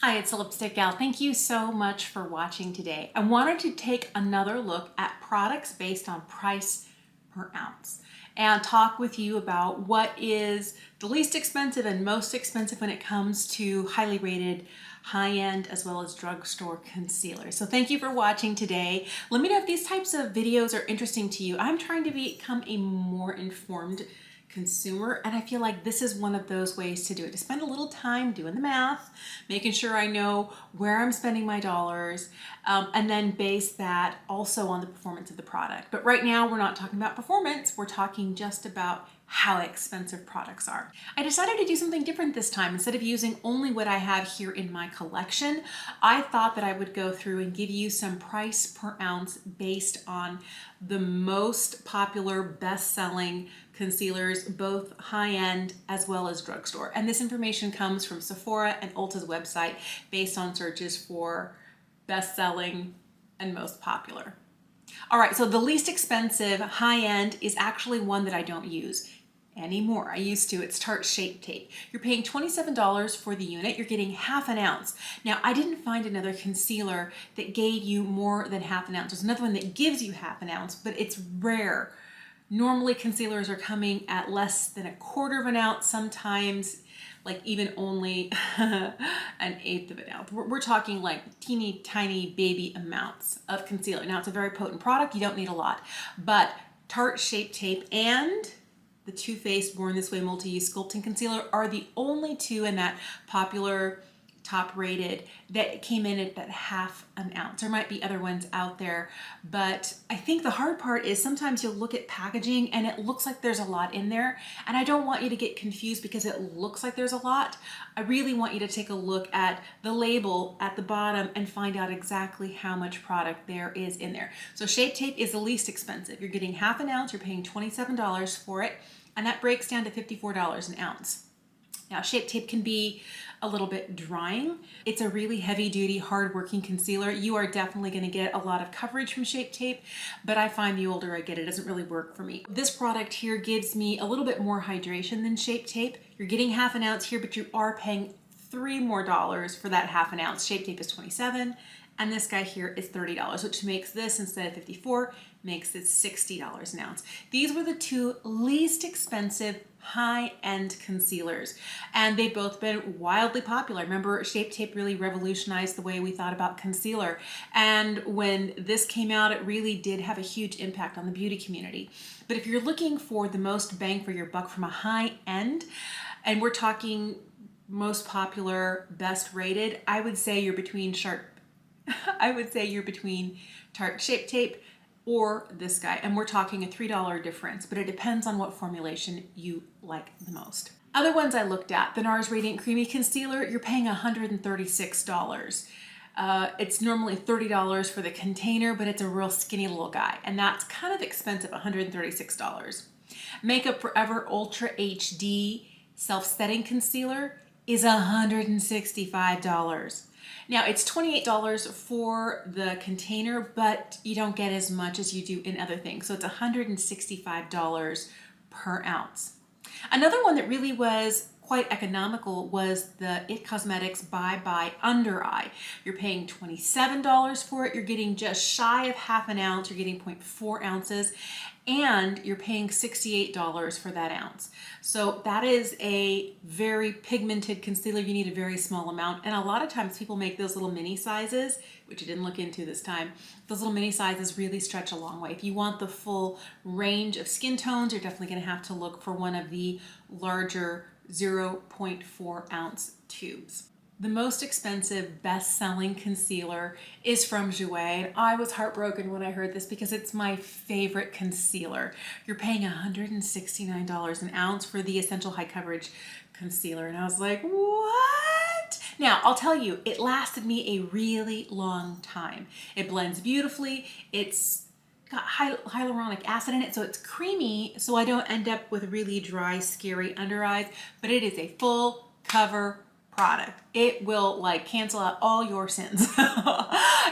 Hi, it's the Lipstick Gal. Thank you so much for watching today. I wanted to take another look at products based on price per ounce and talk with you about what is the least expensive and most expensive when it comes to highly rated high-end as well as drugstore concealers. So thank you for watching today. Let me know if these types of videos are interesting to you. I'm trying to become a more informed consumer, and I feel like this is one of those ways to do it, to spend a little time doing the math, making sure I know where I'm spending my dollars, and then base that also on the performance of the product. But right now we're not talking about performance, we're talking just about how expensive products are. I decided to do something different this time. Instead of using only what I have here in my collection, I thought that I would go through and give you some price per ounce based on the most popular, best-selling concealers, both high-end as well as drugstore. And this information comes from Sephora and Ulta's website based on searches for best-selling and most popular. All right, so the least expensive high-end is actually one that I don't use anymore. I used to. It's Tarte Shape Tape. You're paying $27 for the unit. You're getting half an ounce. Now, I didn't find another concealer that gave you more than half an ounce. There's another one that gives you half an ounce, but it's rare. Normally, concealers are coming at less than a quarter of an ounce, sometimes like even only an eighth of an ounce. We're talking like teeny tiny baby amounts of concealer. Now, it's a very potent product. You don't need a lot, but Tarte Shape Tape and the Too Faced Born This Way Multi-Use Sculpting Concealer are the only two in that popular top rated that came in at that half an ounce. There might be other ones out there, but I think the hard part is sometimes you'll look at packaging and it looks like there's a lot in there, and I don't want you to get confused because it looks like there's a lot. I really want you to take a look at the label at the bottom and find out exactly how much product there is in there. So Shape Tape is the least expensive. You're getting half an ounce, you're paying $27 for it, and that breaks down to $54 an ounce. Now, Shape Tape can be a little bit drying. It's a really heavy-duty, hard-working concealer. You are definitely going to get a lot of coverage from Shape Tape, but I find the older I get, it doesn't really work for me. This product here gives me a little bit more hydration than Shape Tape. You're getting half an ounce here, but you are paying $3 more for that half an ounce. Shape Tape is $27, and this guy here is $30, which makes this, instead of $54, makes it $60 an ounce. These were the two least expensive high-end concealers, and they've both been wildly popular. Remember, Shape Tape really revolutionized the way we thought about concealer, and when this came out, it really did have a huge impact on the beauty community. But if you're looking for the most bang for your buck from a high-end, and we're talking most popular, best rated, I would say you're between Tarte Shape Tape or this guy, and we're talking a $3 difference, but it depends on what formulation you like the most. Other ones I looked at, the Nars Radiant Creamy Concealer, you're paying $136. It's normally $30 for the container, but it's a real skinny little guy, and that's kind of expensive, $136. Makeup Forever Ultra HD Self-Setting Concealer is $165. Now, it's $28 for the container, but you don't get as much as you do in other things. So it's $165 per ounce. Another one that really was quite economical was the Cosmetics Bye Bye Undereye. You're paying $27 for it. You're getting just shy of half an ounce. You're getting 0.4 ounces. And you're paying $68 for that ounce. So that is a very pigmented concealer. You need a very small amount. And a lot of times people make those little mini sizes, which I didn't look into this time. Those little mini sizes really stretch a long way. If you want the full range of skin tones, you're definitely going to have to look for one of the larger 0.4 ounce tubes. The most expensive best-selling concealer is from Jouer, and I was heartbroken when I heard this because it's my favorite concealer. You're paying $169 an ounce for the Essential High Coverage Concealer, and I was like, what? Now, I'll tell you, it lasted me a really long time. It blends beautifully. It's got hyaluronic acid in it, so it's creamy, so I don't end up with really dry, scary under eyes, but it is a full cover product. It will like cancel out all your sins.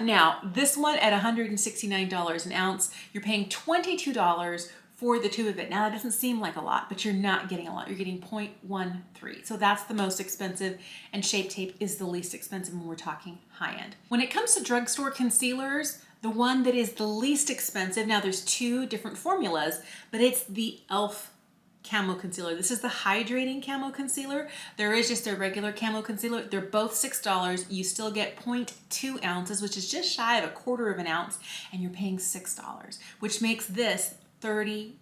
Now, this one at $169 an ounce, you're paying $22 for the tube of it. Now that doesn't seem like a lot, but you're not getting a lot. You're getting 0.13. So that's the most expensive, and Shape Tape is the least expensive when we're talking high end. When it comes to drugstore concealers, the one that is the least expensive, now there's two different formulas, but it's the e.l.f. Camo Concealer. This is the hydrating Camo Concealer. There is just a regular Camo Concealer. They're both $6. You still get 0.2 ounces, which is just shy of a quarter of an ounce, and you're paying $6, which makes this $30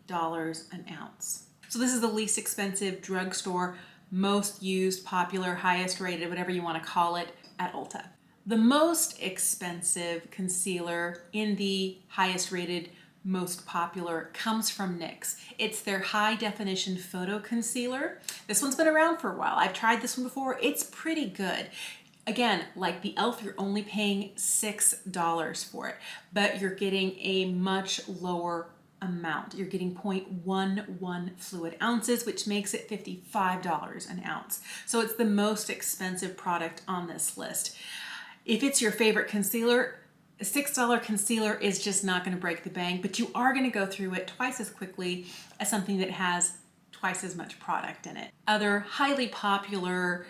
an ounce. So this is the least expensive drugstore, most used, popular, highest rated, whatever you want to call it, at Ulta. The most expensive concealer in the highest rated, most popular comes from NYX. It's their high definition photo concealer. This one's been around for a while. I've tried this one before. It's pretty good. Again, like the e.l.f., you're only paying $6 for it, but you're getting a much lower amount. You're getting 0.11 fluid ounces, which makes it $55 an ounce. So it's the most expensive product on this list. If it's your favorite concealer, a $6 concealer is just not going to break the bank, but you are going to go through it twice as quickly as something that has twice as much product in it. Other highly popular,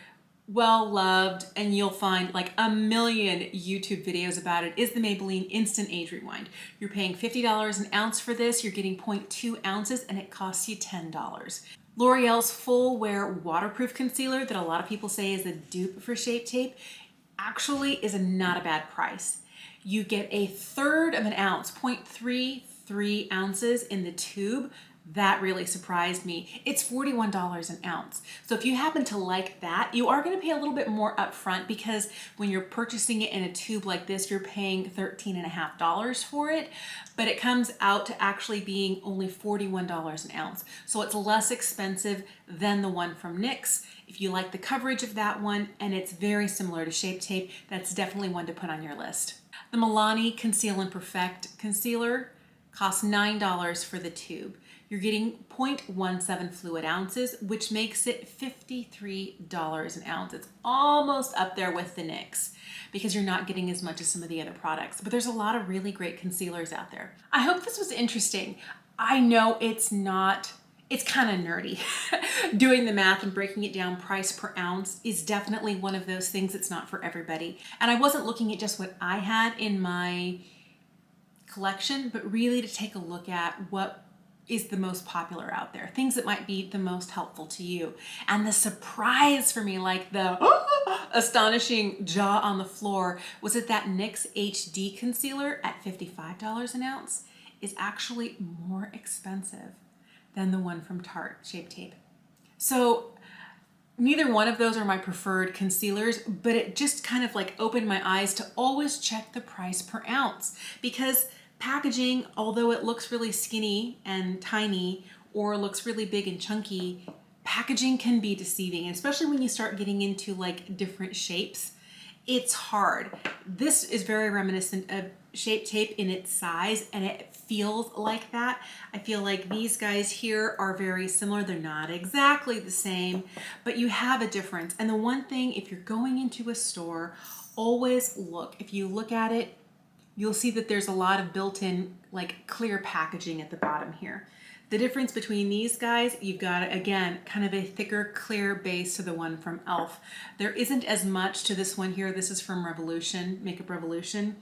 well-loved, and you'll find like a million YouTube videos about it, is the Maybelline Instant Age Rewind. You're paying $50 an ounce for this. You're getting 0.2 ounces and it costs you $10. L'Oreal's Full Wear Waterproof Concealer that a lot of people say is a dupe for Shape Tape actually is not a bad price. You get a third of an ounce, 0.33 ounces in the tube. That really surprised me. It's $41 an ounce. So if you happen to like that, you are going to pay a little bit more upfront, because when you're purchasing it in a tube like this, you're paying $13.50 for it, but it comes out to actually being only $41 an ounce. So it's less expensive than the one from NYX. If you like the coverage of that one, and it's very similar to Shape Tape, that's definitely one to put on your list. The Milani Conceal and Perfect Concealer costs $9 for the tube. You're getting 0.17 fluid ounces, which makes it $53 an ounce. It's almost up there with the NYX because you're not getting as much as some of the other products, but there's a lot of really great concealers out there. I hope this was interesting. I know it's not, it's kind of nerdy. Doing the math and breaking it down price per ounce is definitely one of those things that's not for everybody. And I wasn't looking at just what I had in my collection, but really to take a look at what is the most popular out there, things that might be the most helpful to you. And the surprise for me, like the astonishing jaw on the floor, was that NYX HD concealer at $55 an ounce is actually more expensive than the one from Tarte, Shape Tape. So neither one of those are my preferred concealers, but it just kind of like opened my eyes to always check the price per ounce, because packaging, although it looks really skinny and tiny or looks really big and chunky, packaging can be deceiving, especially when you start getting into like different shapes. It's hard. This is very reminiscent of Shape Tape in its size, and it feels like that. I feel like these guys here are very similar. They're not exactly the same, but you have a difference. And the one thing, if you're going into a store, always look. If you look at it, you'll see that there's a lot of built-in like clear packaging at the bottom here. The difference between these guys, you've got, again, kind of a thicker, clear base to the one from e.l.f. There isn't as much to this one here. This is from Revolution, Makeup Revolution.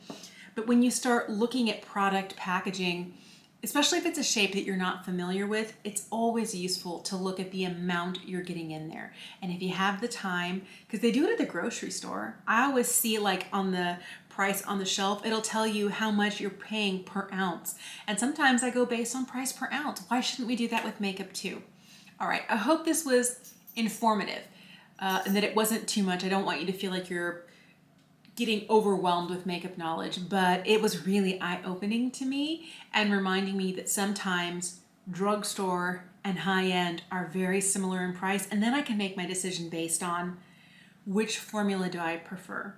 But when you start looking at product packaging, especially if it's a shape that you're not familiar with, it's always useful to look at the amount you're getting in there. And if you have the time, because they do it at the grocery store, I always see like on the price on the shelf, it'll tell you how much you're paying per ounce. And sometimes I go based on price per ounce. Why shouldn't we do that with makeup too? All right, I hope this was informative and that it wasn't too much. I don't want you to feel like you're getting overwhelmed with makeup knowledge, but it was really eye-opening to me and reminding me that sometimes drugstore and high-end are very similar in price, and then I can make my decision based on which formula do I prefer,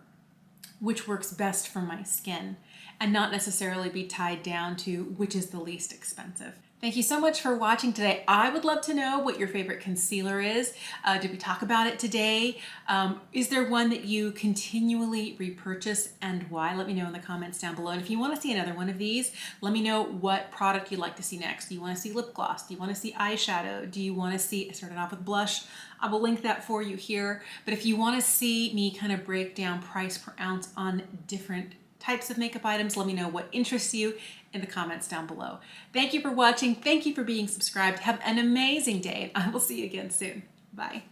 which works best for my skin, and not necessarily be tied down to which is the least expensive. Thank you so much for watching today. I would love to know what your favorite concealer is. Did we talk about it today? Is there one that you continually repurchase and why? Let me know in the comments down below. And if you want to see another one of these, let me know what product you'd like to see next. Do you want to see lip gloss? Do you want to see eyeshadow? Do you want to see, I started off with blush. I will link that for you here. But if you want to see me kind of break down price per ounce on different types of makeup items, let me know what interests you in the comments down below. Thank you for watching. Thank you for being subscribed. Have an amazing day, and I will see you again soon. Bye.